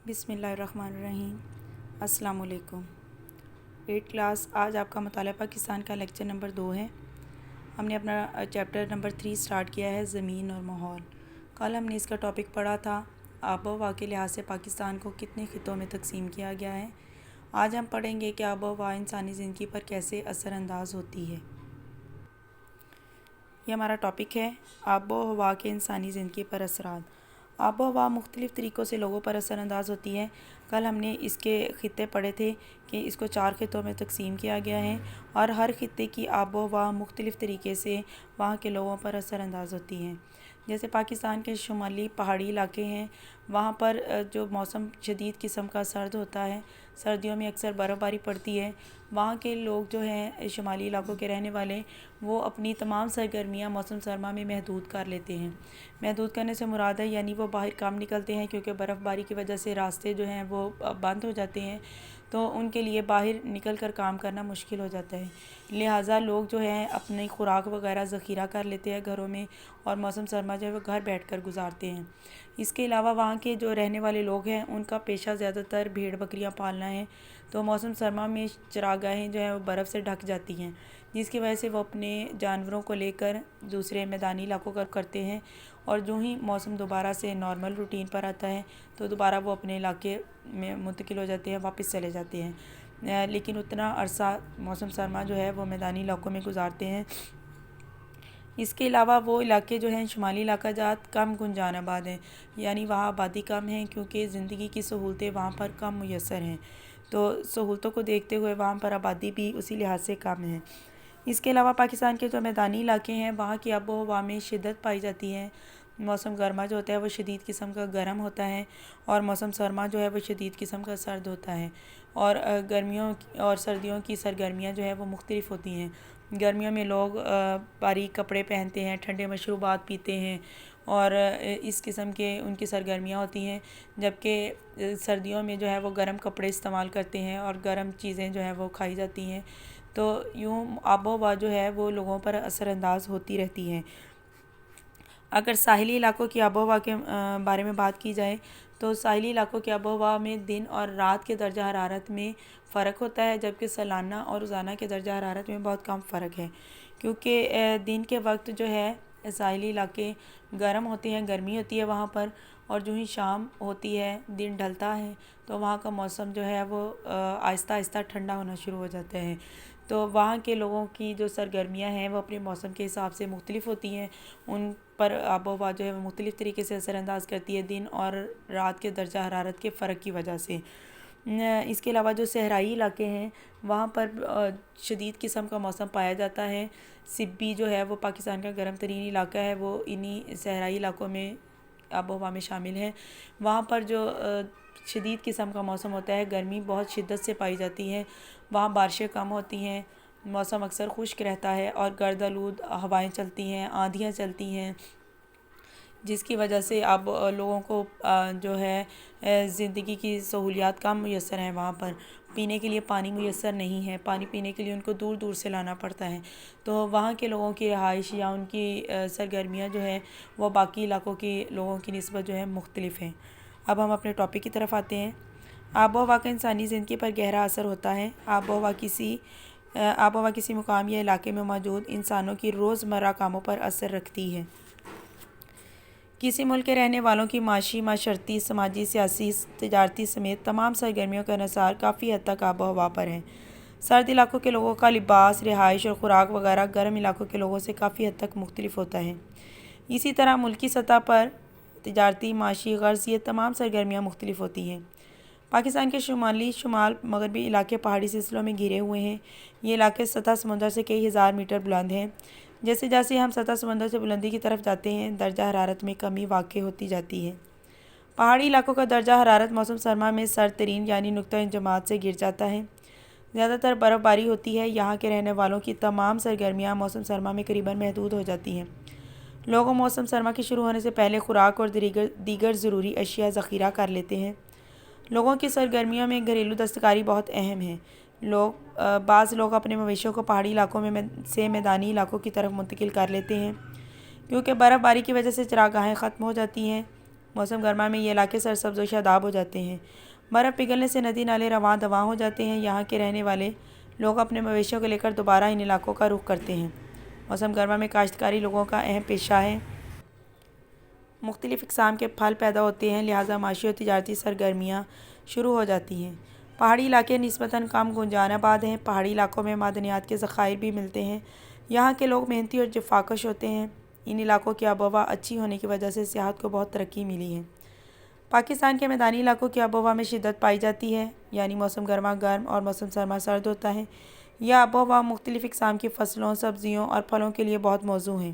بسم اللہ الرحمن الرحیم۔ السلام علیکم۔ 8 کلاس، آج آپ کا مطالعہ پاکستان کا لیکچر نمبر 2 ہے۔ ہم نے اپنا چیپٹر نمبر 3 سٹارٹ کیا ہے، زمین اور ماحول۔ کل ہم نے اس کا ٹاپک پڑھا تھا، آب و ہوا کے لحاظ سے پاکستان کو کتنے خطوں میں تقسیم کیا گیا ہے۔ آج ہم پڑھیں گے کہ آب و ہوا انسانی زندگی پر کیسے اثر انداز ہوتی ہے۔ یہ ہمارا ٹاپک ہے، آب و ہوا کے انسانی زندگی پر اثرات۔ آب و ہوا مختلف طریقوں سے لوگوں پر اثر انداز ہوتی ہے۔ کل ہم نے اس کے خطے پڑھے تھے کہ اس کو 4 خطوں میں تقسیم کیا گیا ہے اور ہر خطے کی آب و ہوا مختلف طریقے سے وہاں کے لوگوں پر اثر انداز ہوتی ہے۔ جیسے پاکستان کے شمالی پہاڑی علاقے ہیں، وہاں پر جو موسم شدید قسم کا سرد ہوتا ہے، سردیوں میں اکثر برف باری پڑتی ہے۔ وہاں کے لوگ جو ہیں شمالی علاقوں کے رہنے والے، وہ اپنی تمام سرگرمیاں موسم سرما میں محدود کر لیتے ہیں۔ محدود کرنے سے مراد ہے یعنی وہ باہر کم نکلتے ہیں، کیونکہ برف باری کی وجہ سے راستے جو ہیں وہ بند ہو جاتے ہیں، تو ان کے لیے باہر نکل کر کام کرنا مشکل ہو جاتا ہے۔ لہٰذا لوگ جو ہیں اپنی خوراک وغیرہ ذخیرہ کر لیتے ہیں گھروں میں، اور موسم سرما جو ہے وہ گھر بیٹھ کر گزارتے ہیں۔ اس کے علاوہ وہاں کے جو رہنے والے لوگ ہیں ان کا پیشہ زیادہ تر بھیڑ بکریاں پالنا ہے، تو موسم سرما میں چراگاہیں جو ہیں وہ برف سے ڈھک جاتی ہیں، جس کی وجہ سے وہ اپنے جانوروں کو لے کر دوسرے میدانی علاقوں کا کرتے ہیں، اور جو ہی موسم دوبارہ سے نارمل روٹین پر آتا ہے تو دوبارہ وہ اپنے علاقے میں منتقل ہو جاتے ہیں، واپس چلے جاتے ہیں۔ لیکن اتنا عرصہ موسم سرما جو ہے وہ میدانی علاقوں میں گزارتے ہیں۔ اس کے علاوہ وہ علاقے جو ہیں شمالی علاقہ جات کم گنجان آباد ہیں، یعنی وہاں آبادی کم ہے، کیونکہ زندگی کی سہولتیں وہاں پر کم میسر ہیں، تو سہولتوں کو دیکھتے ہوئے وہاں پر آبادی بھی اسی لحاظ سے کم ہے۔ اس کے علاوہ پاکستان کے جو میدانی علاقے ہیں وہاں کی آب و ہوا میں شدت پائی جاتی ہے۔ موسم گرما جو ہوتا ہے وہ شدید قسم کا گرم ہوتا ہے، اور موسم سرما جو ہے وہ شدید قسم کا سرد ہوتا ہے، اور گرمیوں اور سردیوں کی سرگرمیاں جو ہے وہ مختلف ہوتی ہیں۔ گرمیوں میں لوگ باریک کپڑے پہنتے ہیں، ٹھنڈے مشروبات پیتے ہیں، اور اس قسم کے ان کی سرگرمیاں ہوتی ہیں، جبکہ سردیوں میں جو ہے وہ گرم کپڑے استعمال کرتے ہیں اور گرم چیزیں جو ہیں وہ کھائی جاتی ہیں۔ تو یوں آب و ہوا جو ہے وہ لوگوں پر اثر انداز ہوتی رہتی ہے۔ اگر ساحلی علاقوں کی آب و ہوا کے بارے میں بات کی جائے تو ساحلی علاقوں کی آب و ہوا میں دن اور رات کے درجہ حرارت میں فرق ہوتا ہے، جبکہ سالانہ اور روزانہ کے درجہ حرارت میں بہت کم فرق ہے، کیونکہ دن کے وقت جو ہے ساحلی علاقے گرم ہوتے ہیں، گرمی ہوتی ہے وہاں پر، اور جو ہی شام ہوتی ہے، دن ڈھلتا ہے، تو وہاں کا موسم جو ہے وہ آہستہ آہستہ ٹھنڈا ہونا شروع ہو جاتا ہے۔ تو وہاں کے لوگوں کی جو سرگرمیاں ہیں وہ اپنے موسم کے حساب سے مختلف ہوتی ہیں، ان پر آب و ہوا جو ہے وہ مختلف طریقے سے اثر انداز کرتی ہے دن اور رات کے درجہ حرارت کے فرق کی وجہ سے۔ اس کے علاوہ جو صحرائی علاقے ہیں وہاں پر شدید قسم کا موسم پایا جاتا ہے۔ سبی جو ہے وہ پاکستان کا گرم ترین علاقہ ہے، وہ انہی صحرائی علاقوں میں آب و ہوا میں شامل ہے۔ وہاں پر جو شدید قسم کا موسم ہوتا ہے، گرمی بہت شدت سے پائی جاتی ہے، وہاں بارشیں کم ہوتی ہیں، موسم اکثر خشک رہتا ہے، اور گرد آلود ہوائیں چلتی ہیں، آندھیاں چلتی ہیں، جس کی وجہ سے اب لوگوں کو جو ہے زندگی کی سہولیات کم میسر ہیں۔ وہاں پر پینے کے لیے پانی میسر نہیں ہے، پانی پینے کے لیے ان کو دور دور سے لانا پڑتا ہے، تو وہاں کے لوگوں کی رہائش یا ان کی سرگرمیاں جو ہے وہ باقی علاقوں کے لوگوں کی نسبت جو ہے مختلف ہیں۔ اب ہم اپنے ٹاپک کی طرف آتے ہیں۔ آب و ہوا کا انسانی زندگی پر گہرا اثر ہوتا ہے۔ آب و ہوا کسی مقام یا علاقے میں موجود انسانوں کی روزمرہ کاموں پر اثر رکھتی ہے۔ کسی ملک کے رہنے والوں کی معاشی، معاشرتی، سماجی، سیاسی، تجارتی سمیت تمام سرگرمیوں کا انحصار کافی حد تک آب و ہوا پر ہے۔ سرد علاقوں کے لوگوں کا لباس، رہائش اور خوراک وغیرہ گرم علاقوں کے لوگوں سے کافی حد تک مختلف ہوتا ہے۔ اسی طرح ملکی سطح پر تجارتی، معاشی غرض یہ تمام سرگرمیاں مختلف ہوتی ہیں۔ پاکستان کے شمال مغربی علاقے پہاڑی سلسلوں میں گھرے ہوئے ہیں۔ یہ علاقے سطح سمندر سے کئی ہزار میٹر بلند ہیں۔ جیسے جیسے ہم سطح سمندر سے بلندی کی طرف جاتے ہیں، درجہ حرارت میں کمی واقع ہوتی جاتی ہے۔ پہاڑی علاقوں کا درجہ حرارت موسم سرما میں سرد ترین یعنی نقطہ انجماد سے گر جاتا ہے۔ زیادہ تر برف باری ہوتی ہے۔ یہاں کے رہنے والوں کی تمام سرگرمیاں موسم سرما میں قریباً محدود ہو جاتی ہیں۔ لوگوں موسم سرما کے شروع ہونے سے پہلے خوراک اور دیگر ضروری اشیاء ذخیرہ کر لیتے ہیں۔ لوگوں کی سرگرمیوں میں گھریلو دستکاری بہت اہم ہے۔ بعض لوگ اپنے مویشیوں کو پہاڑی علاقوں سے میدانی علاقوں کی طرف منتقل کر لیتے ہیں، کیونکہ برف باری کی وجہ سے چراگاہیں ختم ہو جاتی ہیں۔ موسم گرما میں یہ علاقے سرسبز و شاداب ہو جاتے ہیں۔ برف پگھلنے سے ندی نالے رواں دواں ہو جاتے ہیں۔ یہاں کے رہنے والے لوگ اپنے مویشیوں کو لے کر دوبارہ ان علاقوں کا رخ کرتے ہیں۔ موسم گرما میں کاشتکاری لوگوں کا اہم پیشہ ہے۔ مختلف اقسام کے پھل پیدا ہوتے ہیں، لہٰذا معاشی اور تجارتی سرگرمیاں شروع ہو جاتی ہیں۔ پہاڑی علاقے نسبتاً کم گنجان آباد ہیں۔ پہاڑی علاقوں میں معدنیات کے ذخائر بھی ملتے ہیں۔ یہاں کے لوگ محنتی اور جفاکش ہوتے ہیں۔ ان علاقوں کی آب و ہوا اچھی ہونے کی وجہ سے سیاحت کو بہت ترقی ملی ہے۔ پاکستان کے میدانی علاقوں کی آب و ہوا میں شدت پائی جاتی ہے، یعنی موسم گرما گرم اور موسم سرما سرد ہوتا ہے۔ یہ آب و ہوا مختلف اقسام کی فصلوں، سبزیوں اور پھلوں کے لیے بہت موزوں ہے۔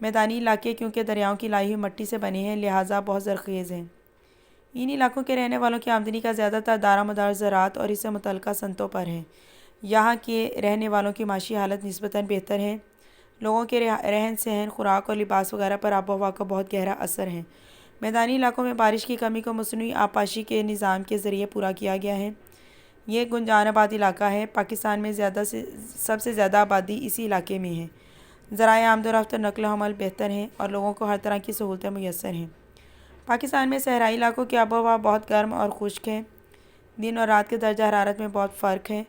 میدانی علاقے کیونکہ دریاؤں کی لائی ہوئی مٹی سے بنے ہیں، لہٰذا بہت زرخیز ہیں۔ ان علاقوں کے رہنے والوں کی آمدنی کا زیادہ تر دار و مدار زراعت اور اس سے متعلقہ صنعتوں پر ہے۔ یہاں کے رہنے والوں کی معاشی حالت نسبتاً بہتر ہے۔ لوگوں کے رہن سہن، خوراک اور لباس وغیرہ پر آب و ہوا کا بہت گہرا اثر ہے۔ میدانی علاقوں میں بارش کی کمی کو مصنوعی آبپاشی کے نظام کے ذریعے پورا کیا گیا ہے۔ یہ ایک گنجان آباد علاقہ ہے۔ پاکستان میں سب سے زیادہ آبادی اسی علاقے میں ہے۔ ذرائع آمد و رفت اور نقل و حمل بہتر ہیں اور لوگوں کو ہر طرح کی سہولتیں میسر ہیں۔ پاکستان میں صحرائی علاقوں کی آب و ہوا بہت گرم اور خشک ہے۔ دن اور رات کے درجہ حرارت میں بہت فرق ہے۔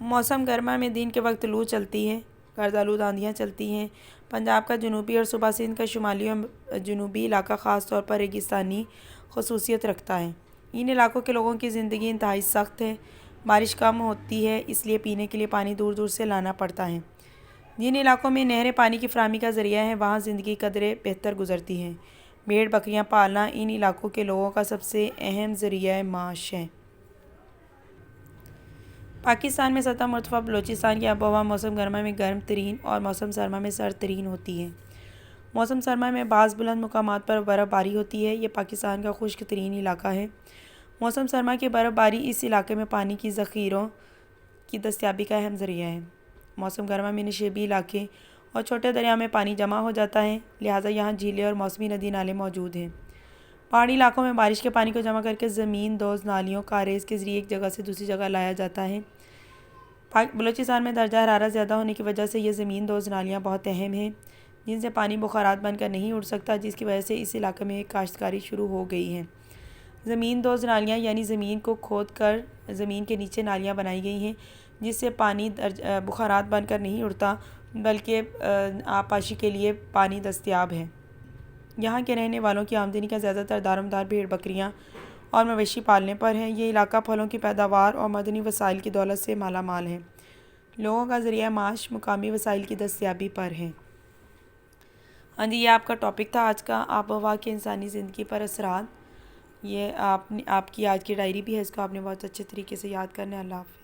موسم گرما میں دن کے وقت لو چلتی ہے، گرد آلود آندھیاں چلتی ہیں۔ پنجاب کا جنوبی اور صوبہ سندھ کا شمالی اور جنوبی علاقہ خاص طور پر ریگستانی خصوصیت رکھتا ہے۔ ان علاقوں کے لوگوں کی زندگی انتہائی سخت ہے۔ بارش کم ہوتی ہے، اس لیے پینے کے لیے پانی دور دور سے لانا پڑتا ہے۔ جن علاقوں میں نہریں پانی کی فراہمی کا ذریعہ ہیں، وہاں زندگی قدرے بہتر گزرتی ہے۔ بھیڑ بکریاں پالنا ان علاقوں کے لوگوں کا سب سے اہم ذریعہ معاش ہے۔ پاکستان میں سطح مرتفع بلوچستان کی آب و ہوا موسم گرما میں گرم ترین اور موسم سرما میں سرد ترین ہوتی ہے۔ موسم سرما میں بعض بلند مقامات پر برف باری ہوتی ہے۔ یہ پاکستان کا خشک ترین علاقہ ہے۔ موسم سرما کی برف باری اس علاقے میں پانی کی ذخیروں کی دستیابی کا اہم ذریعہ ہے۔ موسم گرما میں نشیبی علاقے اور چھوٹے دریا میں پانی جمع ہو جاتا ہے، لہٰذا یہاں جھیلیں اور موسمی ندی نالے موجود ہیں۔ پہاڑی علاقوں میں بارش کے پانی کو جمع کر کے زمین دوز نالیوں کاریز کے ذریعے ایک جگہ سے دوسری جگہ لایا جاتا ہے۔ بلوچستان میں درجہ حرارت زیادہ ہونے کی وجہ سے یہ زمین دوز نالیاں بہت اہم ہیں، جن سے پانی بخارات بن کر نہیں اڑ سکتا، جس کی وجہ سے اس علاقے میں کاشتکاری شروع ہو گئی ہے۔ زمین دوز نالیاں یعنی زمین کو کھود کر زمین کے نیچے نالیاں بنائی گئی ہیں، جس سے پانی بخارات بن کر نہیں اڑتا بلکہ آبپاشی کے لیے پانی دستیاب ہے۔ یہاں کے رہنے والوں کی آمدنی کا زیادہ تر دار و مدار بھیڑ بکریاں اور مویشی پالنے پر ہے۔ یہ علاقہ پھلوں کی پیداوار اور معدنی وسائل کی دولت سے مالا مال ہے۔ لوگوں کا ذریعہ معاش مقامی وسائل کی دستیابی پر ہے۔ ہاں جی، یہ آپ کا ٹاپک تھا آج کا، آب و ہوا کے انسانی زندگی پر اثرات۔ یہ آپ کی آج کی ڈائری بھی ہے، اس کو آپ نے بہت اچھے طریقے سے یاد کرنا ہے۔ اللہ حافظ۔